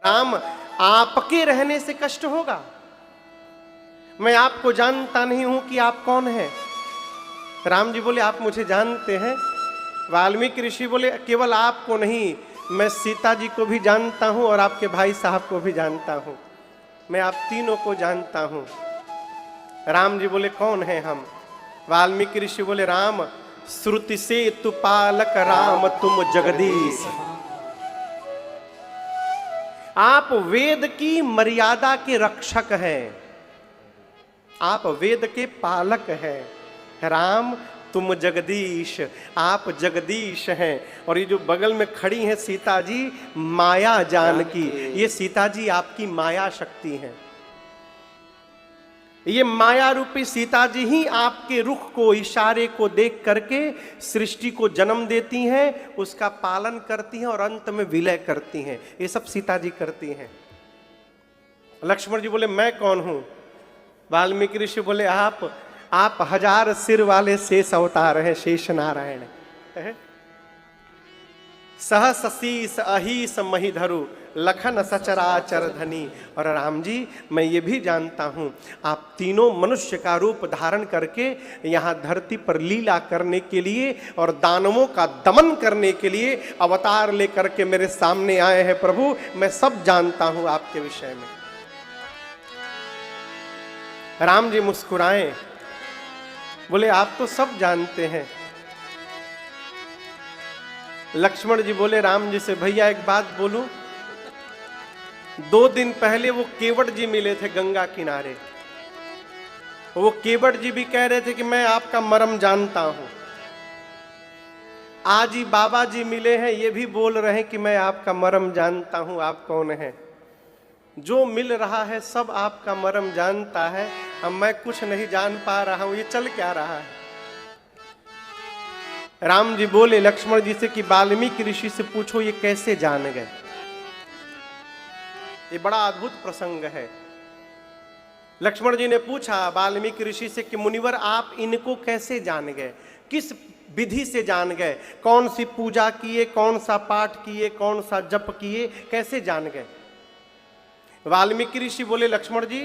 राम आपके रहने से कष्ट होगा। मैं आपको जानता नहीं हूं कि आप कौन हैं। राम जी बोले आप मुझे जानते हैं। वाल्मीकि ऋषि बोले केवल आपको नहीं, मैं सीता जी को भी जानता हूं और आपके भाई साहब को भी जानता हूं, मैं आप तीनों को जानता हूं। राम जी बोले कौन है हम? वाल्मीकि ऋषि बोले राम श्रुति से तु पालक राम तुम जगदीश। आप वेद की मर्यादा के रक्षक हैं, आप वेद के पालक हैं। राम तुम जगदीश, आप जगदीश हैं। और ये जो बगल में खड़ी हैं सीता जी, माया जानकी, ये सीता जी आपकी माया शक्ति हैं। ये माया रूपी सीता जी ही आपके रुख को, इशारे को देख करके सृष्टि को जन्म देती हैं, उसका पालन करती हैं और अंत में विलय करती हैं। ये सब सीता जी करती हैं। लक्ष्मण जी बोले मैं कौन हूं? वाल्मीकि ऋषि बोले आप 1000 सिर वाले शेष अवतार हैं, शेष नारायण है। सहस शीस अहीस महिधरु लखन सचराचर धनी। और राम जी मैं ये भी जानता हूं आप तीनों मनुष्य का रूप धारण करके यहां धरती पर लीला करने के लिए और दानवों का दमन करने के लिए अवतार लेकर के मेरे सामने आए हैं। प्रभु मैं सब जानता हूं आपके विषय में। राम जी मुस्कुराए, बोले आप तो सब जानते हैं। लक्ष्मण जी बोले राम जी से भैया एक बात बोलूं, 2 दिन पहले वो केवट जी मिले थे गंगा किनारे। वो केवट जी भी कह रहे थे कि मैं आपका मर्म जानता हूं। आज ही बाबा जी मिले हैं, ये भी बोल रहे हैं कि मैं आपका मर्म जानता हूं, आप कौन हैं। जो मिल रहा है सब आपका मर्म जानता है, अब मैं कुछ नहीं जान पा रहा हूं, ये चल क्या रहा है। राम जी बोले लक्ष्मण जी से कि वाल्मीकि ऋषि से पूछो ये कैसे जान गए। ये बड़ा अद्भुत प्रसंग है। लक्ष्मण जी ने पूछा वाल्मीकि ऋषि से कि मुनिवर आप इनको कैसे जान गए, किस विधि से जान गए, कौन सी पूजा किए, कौन सा पाठ किए, कौन सा जप किए, कैसे जान गए। वाल्मीकि ऋषि बोले लक्ष्मण जी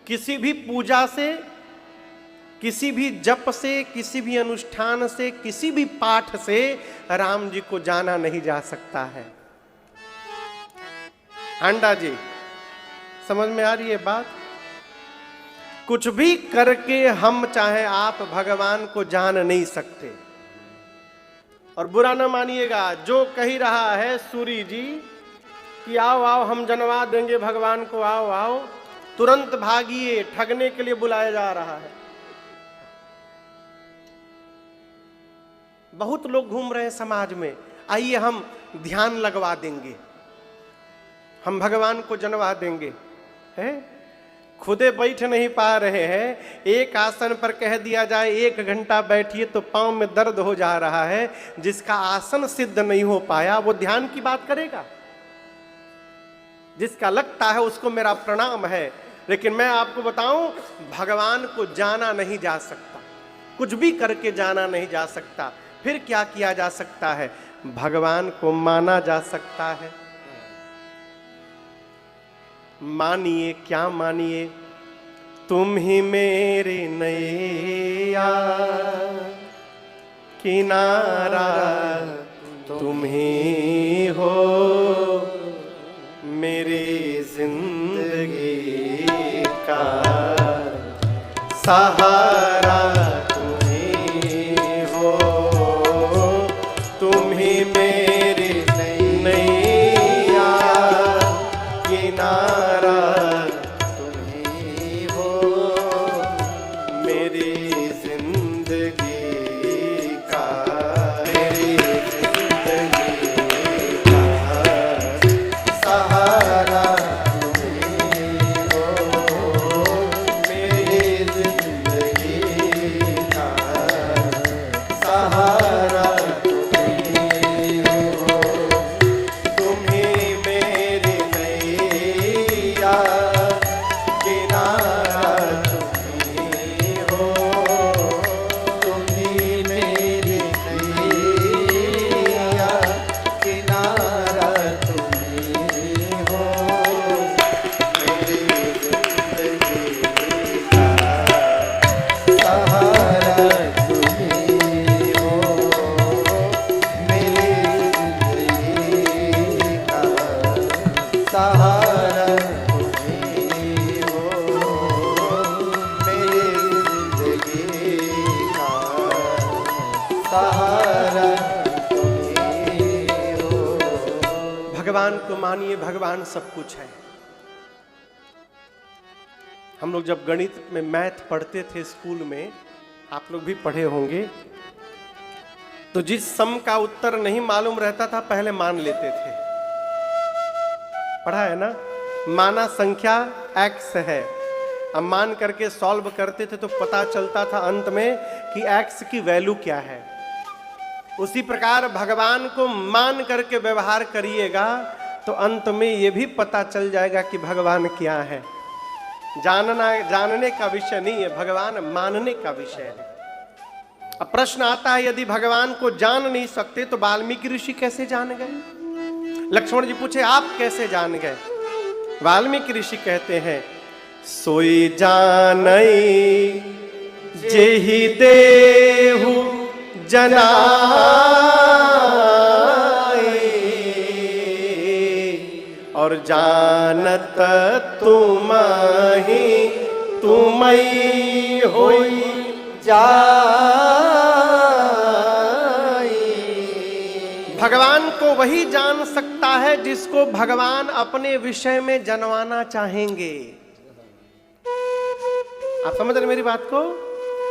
किसी भी पूजा से, किसी भी जप से, किसी भी अनुष्ठान से, किसी भी पाठ से राम जी को जाना नहीं जा सकता है। अंडा जी समझ में आ रही है बात? कुछ भी करके हम चाहे आप भगवान को जान नहीं सकते। और बुरा ना मानिएगा, जो कही रहा है सूरी जी कि आओ आओ हम जनवा देंगे भगवान को, आओ आओ, तुरंत भागिए, ठगने के लिए बुलाया जा रहा है। बहुत लोग घूम रहे हैं समाज में, आइए हम ध्यान लगवा देंगे, हम भगवान को जनवा देंगे। हैं? खुदे बैठ नहीं पा रहे हैं, एक आसन पर कह दिया जाए 1 घंटा बैठिए तो पांव में दर्द हो जा रहा है। जिसका आसन सिद्ध नहीं हो पाया वो ध्यान की बात करेगा। जिसका लगता है उसको मेरा प्रणाम है, लेकिन मैं आपको बताऊं भगवान को जाना नहीं जा सकता, कुछ भी करके जाना नहीं जा सकता। फिर क्या किया जा सकता है? भगवान को माना जा सकता है। मानिए, क्या मानिए? तुम ही मेरे नैया किनारा, तुम ही हो मेरी जिंदगी का सहारा, तुम ही हो, तुम ही मेरी नैया किनारा, तुम ही हो मेरी जिंदगी का, मेरी जिंदगी का सहारा, तुम ही हो मेरी जिंदगी सहारा तुम्ही हो, मेरी जिंदगी का सहारा तुम्ही हो। भगवान को मानिए, भगवान सब कुछ है। हम लोग जब गणित में मैथ पढ़ते थे स्कूल में, आप लोग भी पढ़े होंगे, तो जिस सम का उत्तर नहीं मालूम रहता था पहले मान लेते थे। पढ़ा है ना? माना संख्या x है, अब मान करके सॉल्व करते थे तो पता चलता था अंत में कि x की वैल्यू क्या है। उसी प्रकार भगवान को मान करके व्यवहार करिएगा तो अंत में यह भी पता चल जाएगा कि भगवान क्या है। जानने का विषय नहीं है, भगवान मानने का विषय है। अब प्रश्न आता है, यदि भगवान को जान नहीं सकते तो वाल्मीकि ऋषि कैसे जान गए? लक्ष्मण जी पूछे आप कैसे जान गए? वाल्मीकि ऋषि कहते हैं, सोई जानई जेहि देहु जनाए, और जानत तुमहि तुमई होई जाई। भगवान को वही जान सकता है जिसको भगवान अपने विषय में जानवाना चाहेंगे। आप समझ रहे मेरी बात को?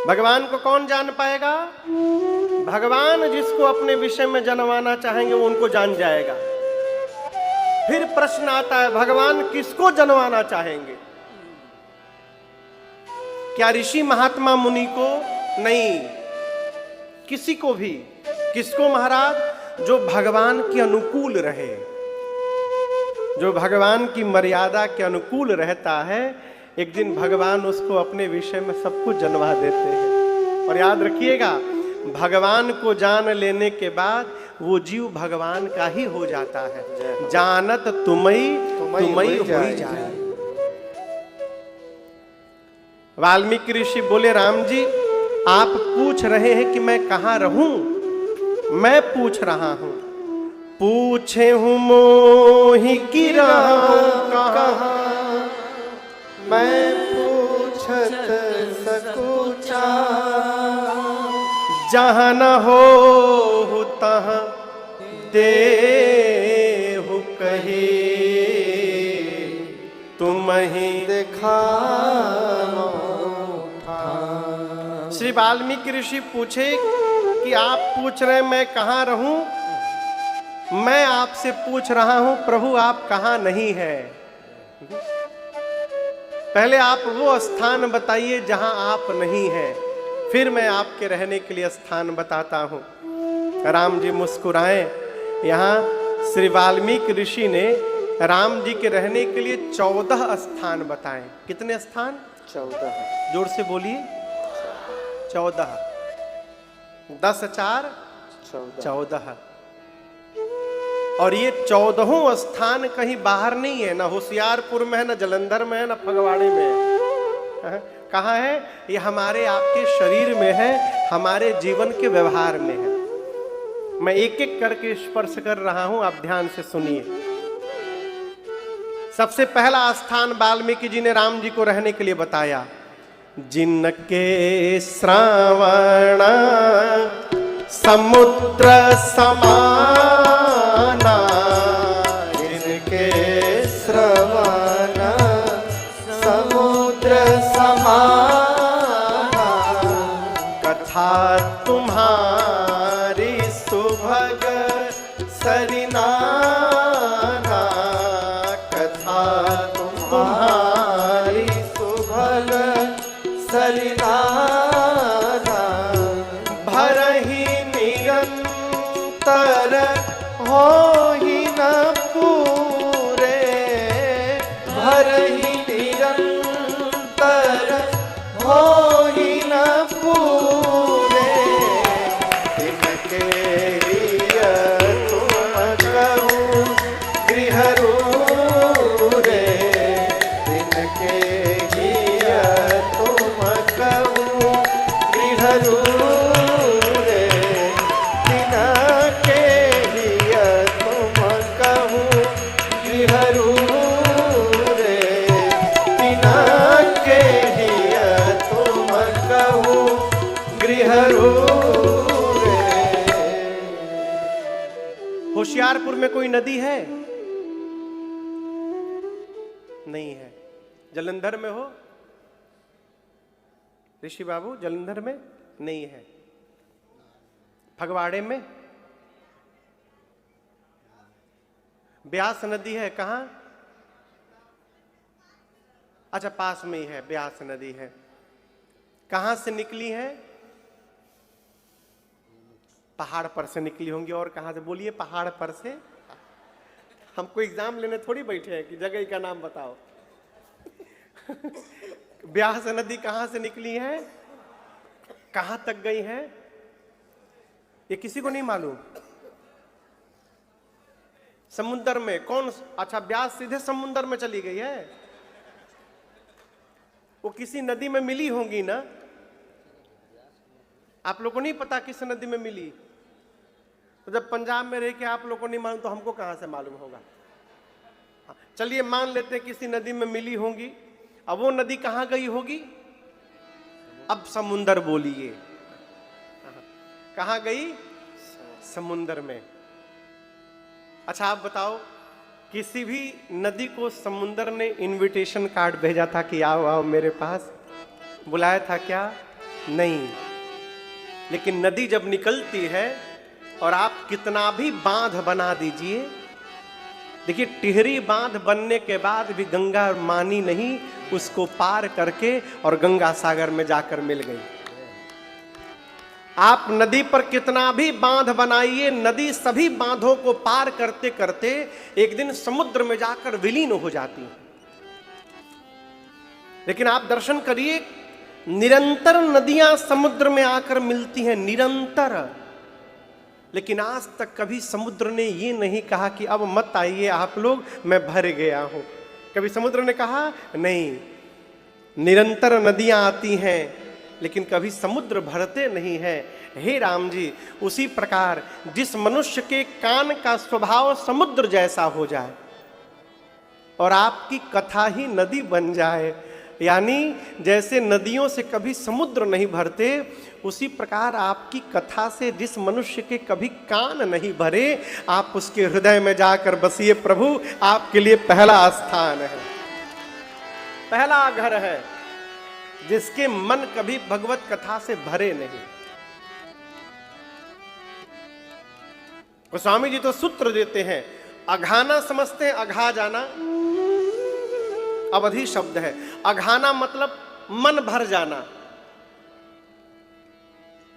भगवान को कौन जान पाएगा? भगवान जिसको अपने विषय में जानवाना चाहेंगे वो उनको जान जाएगा। फिर प्रश्न आता है, भगवान किसको जानवाना चाहेंगे? क्या ऋषि महात्मा मुनि को? नहीं, किसी को भी। किसको महाराज? जो भगवान के अनुकूल रहे, जो भगवान की मर्यादा के अनुकूल रहता है, एक दिन भगवान उसको अपने विषय में सब कुछ जानवा देते हैं। और याद रखिएगा, भगवान को जान लेने के बाद वो जीव भगवान का ही हो जाता है। जानत तुमई तुमई हो जाए। वाल्मीकि ऋषि बोले, राम जी आप पूछ रहे हैं कि मैं कहाँ रहूं? मैं पूछ रहा हूं। पूछे हूं मोहि की कहाँ, मैं पूछत सकुचा। जहाँ न हो तहाँ देहु कही, तुम ही दिखानो। श्री वाल्मीकि ऋषि पूछे कि आप पूछ रहे मैं कहाँ रहूं? मैं आपसे पूछ रहा हूं प्रभु आप कहाँ नहीं है। पहले आप वो स्थान बताइए जहां आप नहीं हैं, फिर मैं आपके रहने के लिए स्थान बताता हूं। राम जी मुस्कुराए। यहाँ श्री वाल्मीकि ऋषि ने राम जी के रहने के लिए 14 स्थान बताए। कितने स्थान? 14। जोर से बोलिए। 14। 10 4 14। और ये 14 स्थान कहीं बाहर नहीं है, ना होशियारपुर में है, ना जलंधर में है, ना फगवाड़े में है। कहाँ है? ये हमारे आपके शरीर में है, हमारे जीवन के व्यवहार में है। मैं एक एक करके स्पर्श कर रहा हूं, आप ध्यान से सुनिए। सबसे पहला स्थान वाल्मीकि जी ने राम जी को रहने के लिए बताया। जिनके श्रावण समुद्र समाना, जिनके श्रवण समुद्र समाना, कथा तुम्हारी सुभग सरिनाना, कथा तुम्हारी सुभग सरिनाना, भरहि निरंतर हो ही न पूरे, भरहि निरंतर हो ही न पूरे। इनके हिय तुम कहूँ गृहरूरे, इनके हिय तुम कहूँ गृहरूरे, तिनके हिय तुम कहूँ गृहरू रे तिनके हिय तुम कहूँ गृह रे। होशियारपुर में कोई नदी है? नहीं है। जालंधर में हो ऋषि बाबू? जालंधर में नहीं है। फगवाड़े में? ब्यास नदी है कहां? अच्छा, पास में ही है, ब्यास नदी है। कहां से निकली है? पहाड़ पर से निकली होंगी। और कहां से? बोलिए, पहाड़ पर से। हमको एग्जाम लेने थोड़ी बैठे हैं कि जगह का नाम बताओ। ब्यास नदी कहां से निकली है? कहां तक गई है? ये किसी को नहीं मालूम। समुद्र में कौन? अच्छा, ब्यास सीधे समुद्र में चली गई है। वो किसी नदी में मिली होंगी ना? आप लोगों को नहीं पता किस नदी में मिली? तो जब पंजाब में रह के आप लोगों को नहीं मालूम तो हमको कहां से मालूम होगा? चलिए मान लेते हैं किसी नदी में मिली होंगी। अब वो नदी कहां गई होगी? अब समुंदर बोलिए, कहां गई? समुंदर में। अच्छा, आप बताओ, किसी भी नदी को समुंदर ने इनविटेशन कार्ड भेजा था कि आओ आओ मेरे पास? बुलाया था क्या? नहीं। लेकिन नदी जब निकलती है और आप कितना भी बांध बना दीजिए, देखिए टिहरी बांध बनने के बाद भी गंगा मानी नहीं, उसको पार करके और गंगा सागर में जाकर मिल गई। आप नदी पर कितना भी बांध बनाइए, नदी सभी बांधों को पार करते करते एक दिन समुद्र में जाकर विलीन हो जाती है। लेकिन आप दर्शन करिए, निरंतर नदियां समुद्र में आकर मिलती हैं, निरंतर। लेकिन आज तक कभी समुद्र ने ये नहीं कहा कि अब मत आइए आप लोग, मैं भर गया हूं। कभी समुद्र ने कहा? नहीं। निरंतर नदियां आती हैं लेकिन कभी समुद्र भरते नहीं है। हे राम जी, उसी प्रकार जिस मनुष्य के कान का स्वभाव समुद्र जैसा हो जाए और आपकी कथा ही नदी बन जाए, यानी जैसे नदियों से कभी समुद्र नहीं भरते, उसी प्रकार आपकी कथा से जिस मनुष्य के कभी कान नहीं भरे, आप उसके हृदय में जाकर बसिए। प्रभु आपके लिए पहला स्थान है, पहला घर है, जिसके मन कभी भगवत कथा से भरे नहीं। गोस्वामी जी तो सूत्र देते हैं, अघाना समझते हैं, अघा जाना अवधि शब्द है। अघाना मतलब मन भर जाना।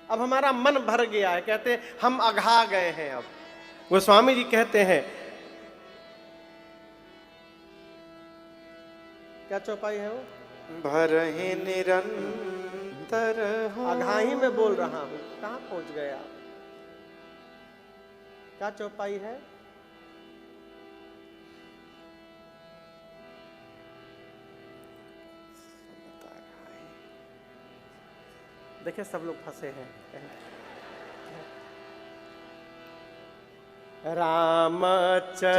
अब हमारा मन भर गया है, कहते हैं हम अघा गए हैं। अब गोस्वामी जी कहते हैं, क्या चौपाई है वो? भरहि निरंतर हो। अघा ही में बोल रहा हूं, कहां पहुंच गए आप? क्या चौपाई है? देखिए सब लोग फंसे हैं। रामचरित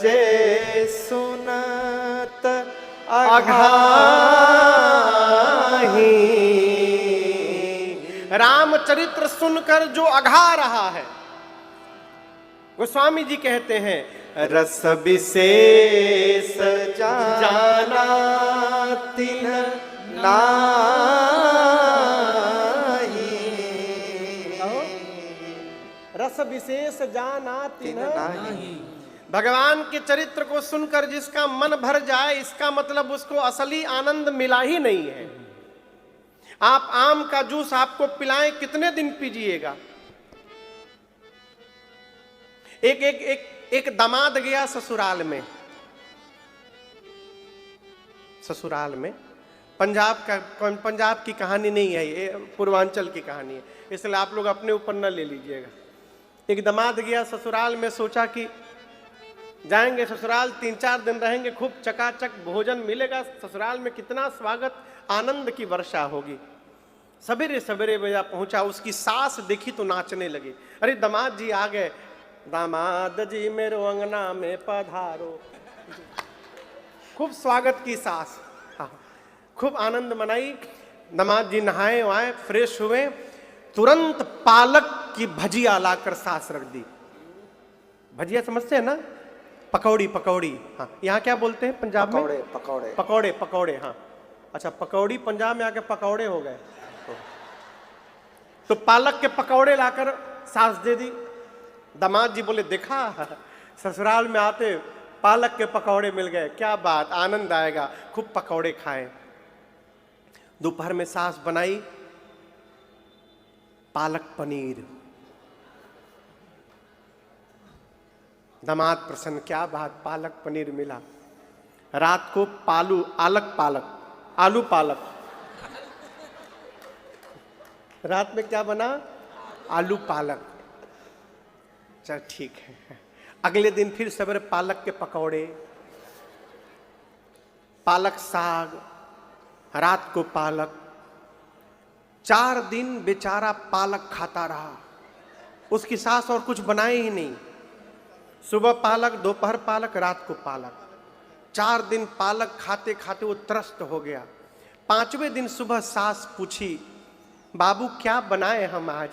जे सुनत अघाही। रामचरित्र सुनकर जो अघा रहा है, गोस्वामी जी कहते हैं, रस विशेष जाना तिन नाही। रस विशेष जाना तिन नाही। भगवान के चरित्र को सुनकर जिसका मन भर जाए, इसका मतलब उसको असली आनंद मिला ही नहीं है। आप आम का जूस आपको पिलाएं, कितने दिन पीजिएगा? एक दामाद गया ससुराल में। ससुराल में पंजाब की कहानी नहीं है, ये पूर्वांचल की कहानी है, इसलिए आप लोग अपने ऊपर न ले लीजिएगा। एक दामाद गया ससुराल में, सोचा कि जाएंगे ससुराल, 3-4 दिन रहेंगे, खूब चकाचक भोजन मिलेगा, ससुराल में कितना स्वागत आनंद की वर्षा होगी। सवेरे सवेरे बजा पहुंचा, उसकी सास देखी तो नाचने लगी। अरे दामाद जी आ गए, दामाद जी मेरो अंगना में पधारो। खूब स्वागत की सास, हाँ, खूब आनंद मनाई। दामाद जी नहाए वहाए, फ्रेश हुए, तुरंत पालक की भजिया लाकर सास रख दी। भजिया समझते हैं ना, पकौड़ी, पकौड़ी, हाँ, यहाँ क्या बोलते हैं पंजाब में? पकौड़े पकौड़े पकौड़े, पकौड़े, हाँ। अच्छा, पकौड़ी पंजाब में आके पकौड़े हो गए। तो पालक के पकौड़े लाकर सास दे दी। दामाद जी बोले देखा, ससुराल में आते पालक के पकौड़े मिल गए, क्या बात, आनंद आएगा, खूब पकौड़े खाएं। दोपहर में सास बनाई पालक पनीर। दामाद प्रसन्न, क्या बात, पालक पनीर मिला। रात को आलू पालक, रात में क्या बना? आलू पालक। चल ठीक है। अगले दिन फिर सवेरे पालक के पकौड़े, पालक साग, रात को पालक। 4 दिन बेचारा पालक खाता रहा, उसकी सास और कुछ बनाए ही नहीं। सुबह पालक, दोपहर पालक, रात को पालक। 4 दिन पालक खाते खाते वो त्रस्त हो गया। 5वें दिन सुबह सास पूछी, बाबू क्या बनाए हम आज?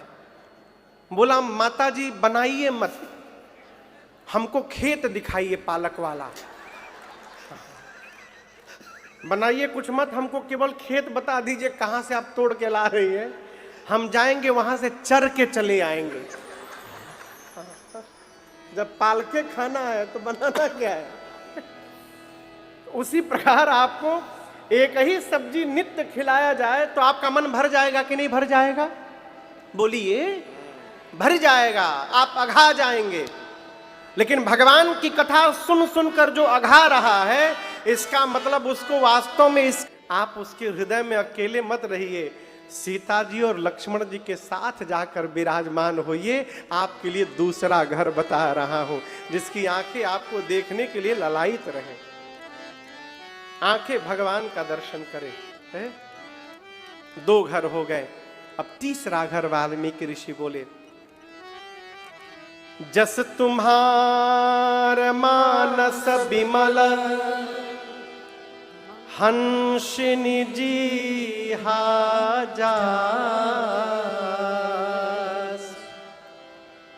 बोला माता जी बनाइए मत, हमको खेत दिखाइए पालक वाला, बनाइए कुछ मत, हमको केवल खेत बता दीजिए कहां से आप तोड़ के ला रही है, हम जाएंगे वहां से चर के चले आएंगे। जब पाल के खाना है तो बनाना क्या है? उसी प्रकार आपको एक ही सब्जी नित्य खिलाया जाए तो आपका मन भर जाएगा कि नहीं भर जाएगा? बोलिए, भर जाएगा, आप अघा जाएंगे। लेकिन भगवान की कथा सुन सुनकर जो अघा रहा है, इसका मतलब उसको वास्तव में आप उसके हृदय में अकेले मत रहिए, सीता जी और लक्ष्मण जी के साथ जाकर विराजमान होइए। आपके लिए दूसरा घर बता रहा हूं, जिसकी आंखें आपको देखने के लिए ललायित रहे, आंखें भगवान का दर्शन करें। 2 घर हो गए, अब तीसरा घर वाल्मीकि ऋषि बोले, जस तुम्हार मानस विमल हंसिनी जी हाजास,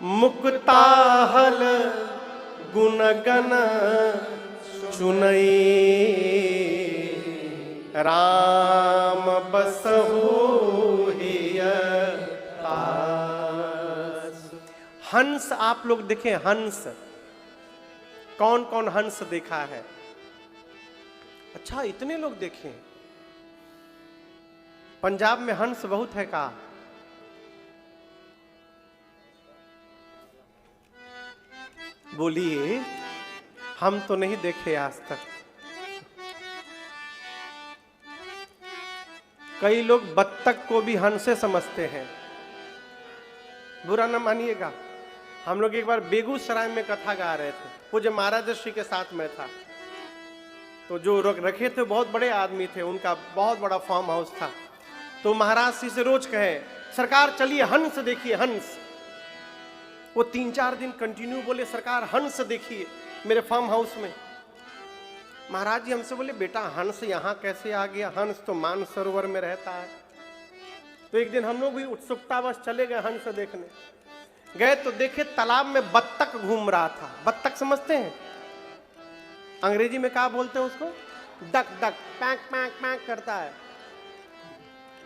मुक्ताहल गुणगन चुनई, राम बसहु हिय पास। हंस आप लोग देखें, हंस कौन कौन हंस देखा है? अच्छा, इतने लोग देखे। पंजाब में हंस बहुत है का? बोलिए, हम तो नहीं देखे आज तक। कई लोग बत्तख को भी हंसे समझते हैं, बुरा न मानिएगा। हम लोग एक बार बेगूसराय में कथा गा रहे थे, पूज्य महाराज श्री के साथ में था, तो जो रखे थे बहुत बड़े आदमी थे, उनका बहुत बड़ा फार्म हाउस था। तो महाराज जी से रोज कहे, सरकार चलिए हंस देखिए, हंस। वो 3-4 दिन कंटिन्यू बोले, सरकार हंस देखिए मेरे फार्म हाउस में। महाराज जी हमसे बोले, बेटा हंस यहाँ कैसे आ गया? हंस तो मानसरोवर में रहता है। तो एक दिन हम लोग भी उत्सुकतावश चले गए हंस देखने। गए तो देखे तालाब में बत्तख घूम रहा था। बत्तख समझते हैं? अंग्रेजी में क्या बोलते हैं उसको? Duck duck, pack pack pack करता है।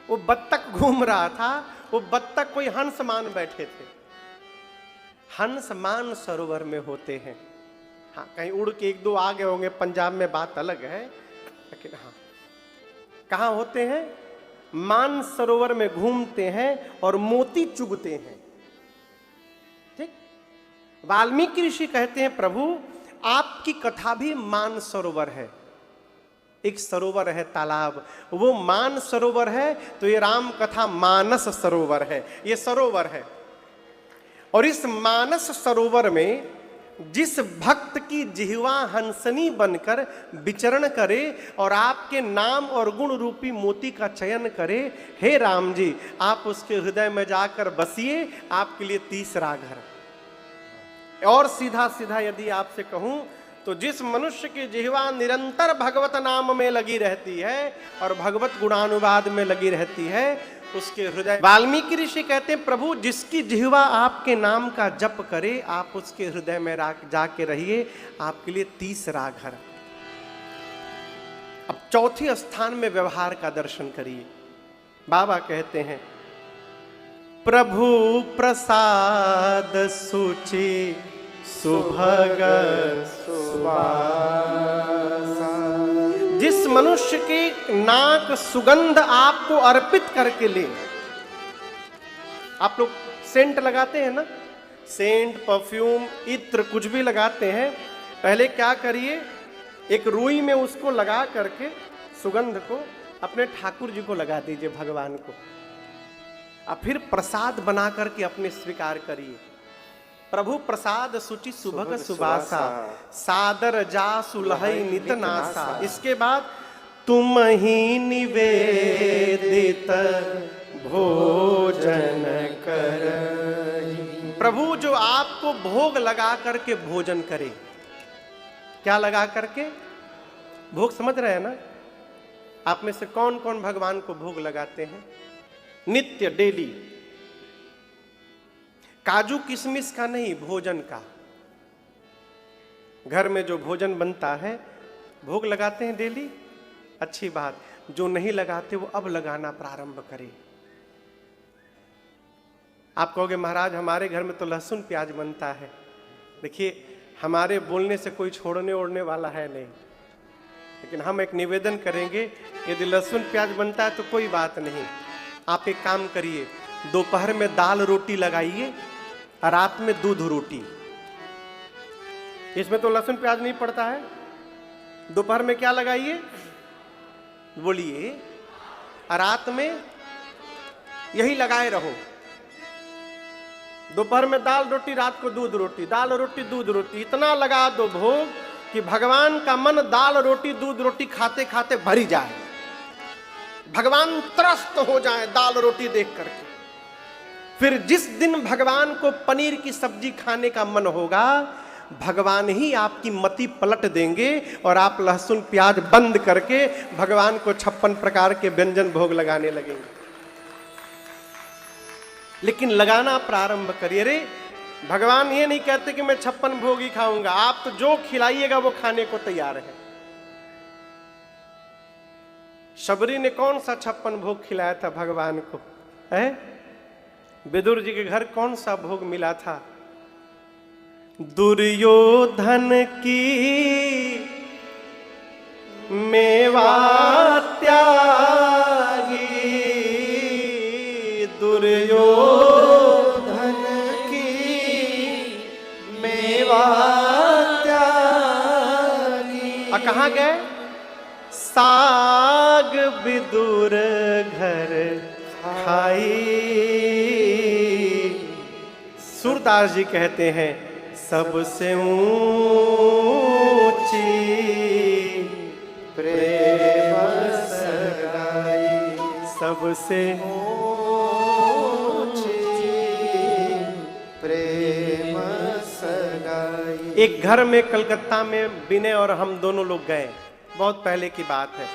वो बत्तख घूम रहा था। वो बत्तख कोई हंस मान बैठे थे। हंस मान सरोवर में होते हैं। हाँ, कहीं उड़ के 1-2 आ गए होंगे, पंजाब में बात अलग है, लेकिन हाँ, कहाँ होते हैं? मान सरोवर में घूमते हैं और मोती चुगते हैं। ठीक, वाल्मीकि ऋषि कहते हैं, प्रभु आपकी कथा भी मान सरोवर है। एक सरोवर है, तालाब, वो मान सरोवर है, तो ये राम कथा मानस सरोवर है, ये सरोवर है। और इस मानस सरोवर में जिस भक्त की जिह्वा हंसनी बनकर विचरण करे और आपके नाम और गुण रूपी मोती का चयन करे, हे राम जी आप उसके हृदय में जाकर बसिए, आपके लिए तीसरा घर। और सीधा सीधा यदि आपसे कहूं तो जिस मनुष्य की जिह्वा निरंतर भगवत नाम में लगी रहती है और भगवत गुणानुवाद में लगी रहती है, उसके हृदय, वाल्मीकि ऋषि कहते हैं प्रभु जिसकी जिह्वा आपके नाम का जप करे, आप उसके हृदय में जाके रहिए, आपके लिए 30 घर। अब चौथे स्थान में व्यवहार का दर्शन करिए। बाबा कहते हैं प्रभु प्रसाद सुचि सुभग सुवासा। जिस मनुष्य की नाक सुगंध आपको अर्पित करके ले, आप लोग सेंट लगाते हैं ना, सेंट, परफ्यूम, इत्र कुछ भी लगाते हैं, पहले क्या करिए, एक रुई में उसको लगा करके सुगंध को अपने ठाकुर जी को लगा दीजिए, भगवान को, और फिर प्रसाद बना करके अपने स्वीकार करिए। प्रभु प्रसाद सुचि सुभग सुबासा, सादर जा सुलहई नित नासा। इसके बाद तुम ही निवेदित भोजन करहि। प्रभु जो आपको भोग लगा करके भोजन करे, क्या लगा करके भोग, समझ रहे हैं ना? आप में से कौन कौन भगवान को भोग लगाते हैं? नित्य, डेली। काजू किशमिश का नहीं, भोजन का। घर में जो भोजन बनता है भोग लगाते हैं डेली, अच्छी बात। जो नहीं लगाते वो अब लगाना प्रारंभ करें। आप कहोगे महाराज हमारे घर में तो लहसुन प्याज बनता है। देखिए हमारे बोलने से कोई छोड़ने ओढ़ने वाला है नहीं, लेकिन हम एक निवेदन करेंगे, यदि लहसुन प्याज बनता है तो कोई बात नहीं, आप एक काम करिए, दोपहर में दाल रोटी लगाइए, रात में दूध रोटी। इसमें तो लहसुन प्याज नहीं पड़ता है। दोपहर में क्या लगाइए, बोलिए, रात में यही लगाए रहो। दोपहर में दाल रोटी, रात को दूध रोटी, दाल रोटी दूध रोटी, इतना लगा दो भोग कि भगवान का मन दाल रोटी दूध रोटी खाते खाते भरी जाए, भगवान त्रस्त हो जाए दाल रोटी देख करके। फिर जिस दिन भगवान को पनीर की सब्जी खाने का मन होगा, भगवान ही आपकी मति पलट देंगे और आप लहसुन प्याज बंद करके भगवान को 56 प्रकार के व्यंजन भोग लगाने लगेंगे। लेकिन लगाना प्रारंभ करिए। रे भगवान ये नहीं कहते कि मैं 56 भोग ही खाऊंगा, आप तो जो खिलाइएगा वो खाने को तैयार है। शबरी ने कौन सा 56 भोग खिलाया था भगवान को, है? विदुर जी के घर कौन सा भोग मिला था? दुर्योधन की मेवा त्यागी, दुर्योधन की मेवा त्यागी। कहाँ गए? साग विदुर घर खाई। सूरदास जी कहते हैं सबसे ऊंची प्रेम सगाई, सबसे ऊंची प्रेम सगाई। एक घर में कलकत्ता में विनय और हम दोनों लोग गए, बहुत पहले की बात है।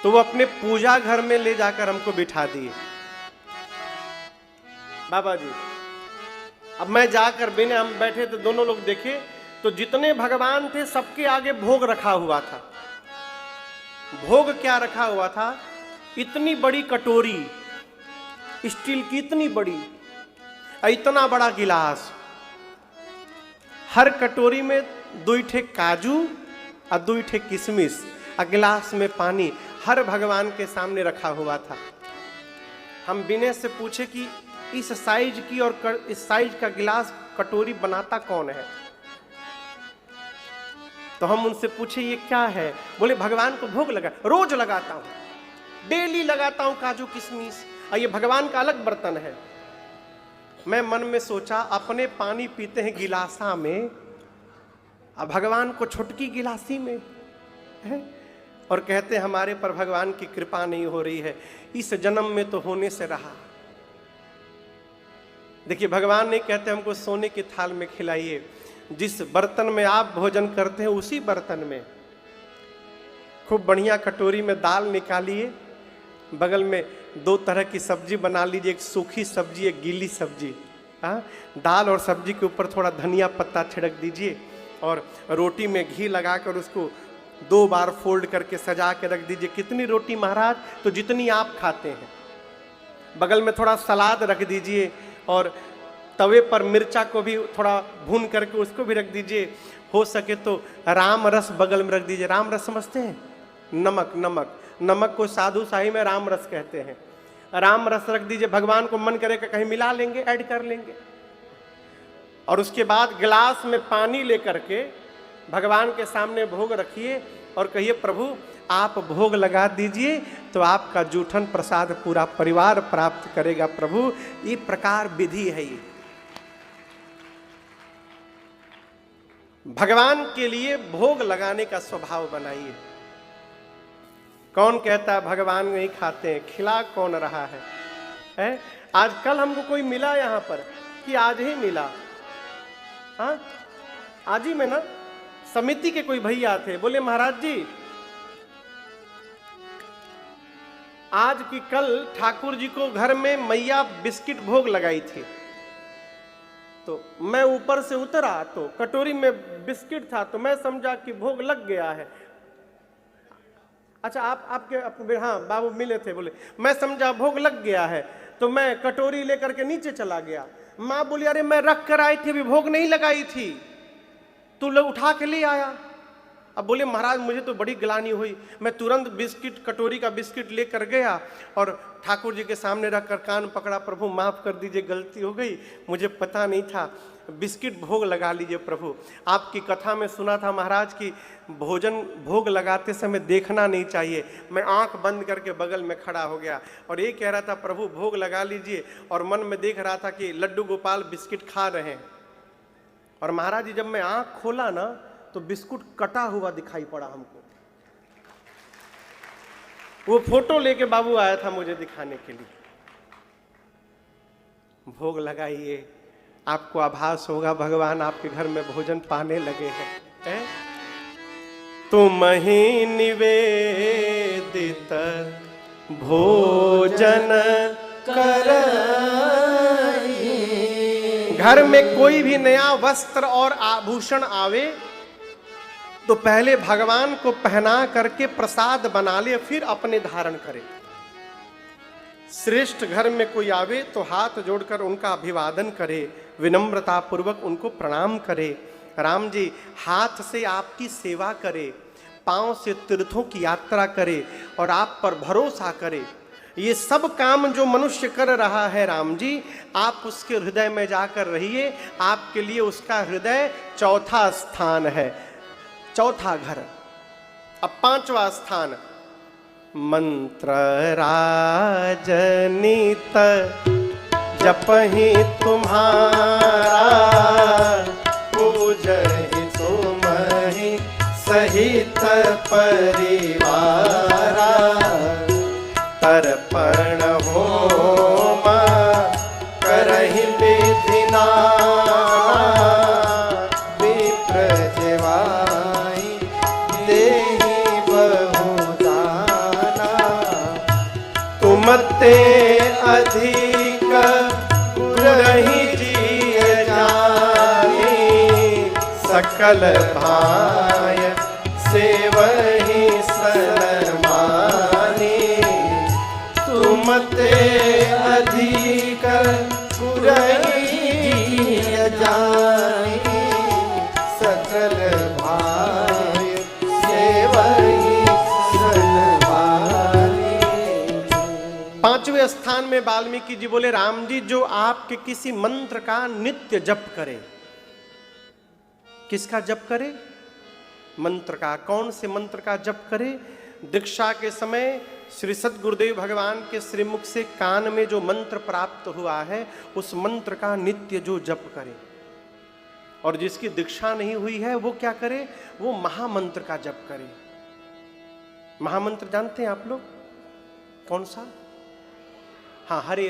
तो वो अपने पूजा घर में ले जाकर हमको बिठा दिए। बाबा जी, अब मैं जाकर बिने हम बैठे तो दोनों लोग देखे तो जितने भगवान थे सबके आगे भोग रखा हुआ था। भोग क्या रखा हुआ था? इतनी बड़ी कटोरी, स्टील की इतनी बड़ी, इतना बड़ा गिलास, हर कटोरी में 2 ठे काजू और 2 ठे किशमिश और गिलास में पानी, हर भगवान के सामने रखा हुआ था। हम विनय से पूछे कि इस साइज की और इस साइज का गिलास कटोरी बनाता कौन है? तो हम उनसे पूछे ये क्या है? बोले भगवान को भोग लगा, रोज लगाता हूं, डेली लगाता हूं काजू किशमिश, और ये भगवान का अलग बर्तन है। मैं मन में सोचा अपने पानी पीते हैं गिलासा में, अब भगवान को छुटकी गिलासी में है? और कहते हमारे पर भगवान की कृपा नहीं हो रही है। इस जन्म में तो होने से रहा, देखिए भगवान नहीं कहते हमको सोने की थाल में खिलाइए, जिस बर्तन में आप भोजन करते हैं उसी बर्तन में खूब बढ़िया कटोरी में दाल निकालिए, बगल में 2 तरह की सब्जी बना लीजिए, एक सूखी सब्जी एक गीली सब्जी। हाँ, दाल और सब्जी के ऊपर थोड़ा धनिया पत्ता छिड़क दीजिए और रोटी में घी लगाकर उसको 2 बार फोल्ड करके सजा के रख दीजिए। कितनी रोटी महाराज? तो जितनी आप खाते हैं। बगल में थोड़ा सलाद रख दीजिए और तवे पर मिर्चा को भी थोड़ा भून करके उसको भी रख दीजिए। हो सके तो राम रस बगल में रख दीजिए। राम रस समझते हैं? नमक को साधु शाही में राम रस कहते हैं। राम रस रख दीजिए, भगवान को मन करेगा कहीं मिला लेंगे, ऐड कर लेंगे। और उसके बाद गिलास में पानी लेकर के भगवान के सामने भोग रखिए और कहिए प्रभु आप भोग लगा दीजिए तो आपका जूठन प्रसाद पूरा परिवार प्राप्त करेगा। प्रभु ये प्रकार विधि है। ये भगवान के लिए भोग लगाने का स्वभाव बनाइए। कौन कहता है भगवान नहीं खाते हैं? खिला कौन रहा है? आज कल हमको कोई मिला यहाँ पर कि आज ही मिला? हाँ, आज ही में ना समिति के कोई भैया थे, बोले महाराज जी आज की कल ठाकुर जी को घर में मैया बिस्किट भोग लगाई थी, तो मैं ऊपर से उतरा तो कटोरी में बिस्किट था, तो मैं समझा कि भोग लग गया है। अच्छा आपके हाँ बाबू मिले थे, बोले मैं समझा भोग लग गया है, तो मैं कटोरी लेकर के नीचे चला गया। माँ बोली अरे मैं रख कर आई थी, अभी भोग नहीं लगाई थी, तू लोग उठा के ले आया। अब बोले महाराज मुझे तो बड़ी ग्लानि हुई, मैं तुरंत बिस्किट कटोरी का बिस्किट लेकर गया और ठाकुर जी के सामने रखकर कान पकड़ा, प्रभु माफ कर दीजिए गलती हो गई, मुझे पता नहीं था, बिस्किट भोग लगा लीजिए प्रभु। आपकी कथा में सुना था महाराज की भोजन भोग लगाते समय देखना नहीं चाहिए। मैं आंख बंद करके बगल में खड़ा हो गया और ये कह रहा था प्रभु भोग लगा लीजिए, और मन में देख रहा था कि लड्डू गोपाल बिस्किट खा रहे हैं। और महाराज जी जब मैं आंख खोला ना तो बिस्कुट कटा हुआ दिखाई पड़ा हमको। वो फोटो लेके बाबू आया था मुझे दिखाने के लिए। भोग लगाइए, आपको आभास होगा भगवान आपके घर में भोजन पाने लगे हैं। तुम ही निवेदित भोजन कर। घर में कोई भी नया वस्त्र और आभूषण आवे तो पहले भगवान को पहना करके प्रसाद बना ले, फिर अपने धारण करे। श्रेष्ठ घर में कोई आवे तो हाथ जोड़कर उनका अभिवादन करे, विनम्रता पूर्वक उनको प्रणाम करे। राम जी हाथ से आपकी सेवा करे, पांव से तीर्थों की यात्रा करे और आप पर भरोसा करे। ये सब काम जो मनुष्य कर रहा है राम जी, आप उसके हृदय में जाकर रहिए, आपके लिए उसका हृदय चौथा स्थान है, चौथा घर। अब पांचवा स्थान, मंत्र राजनीत जपहि तुम्हारा, पूजहि तुमहि सहित परिवारा। तर्पण होम करहि विधि नाना, विप्र जेवाई देहि बहुदाना। तुमते अधिक गुरहि जिय जानी, सकल भाय सेवहि सनमानी। तुमते अधिक गुरहि जिय जानी, सकल भाय सेवहि सनमानी। पांचवें स्थान में वाल्मीकि जी बोले राम जी जो आपके किसी मंत्र का नित्य जप करे। किसका जप करे? मंत्र का। कौन से मंत्र का जप करे? दीक्षा के समय श्री सद्गुरुदेव भगवान के श्रीमुख से कान में जो मंत्र प्राप्त हुआ है उस मंत्र का नित्य जो जप करे। और जिसकी दीक्षा नहीं हुई है वो क्या करे? वो महामंत्र का जप करे। महामंत्र जानते हैं आप लोग? कौन सा? हाँ, हरे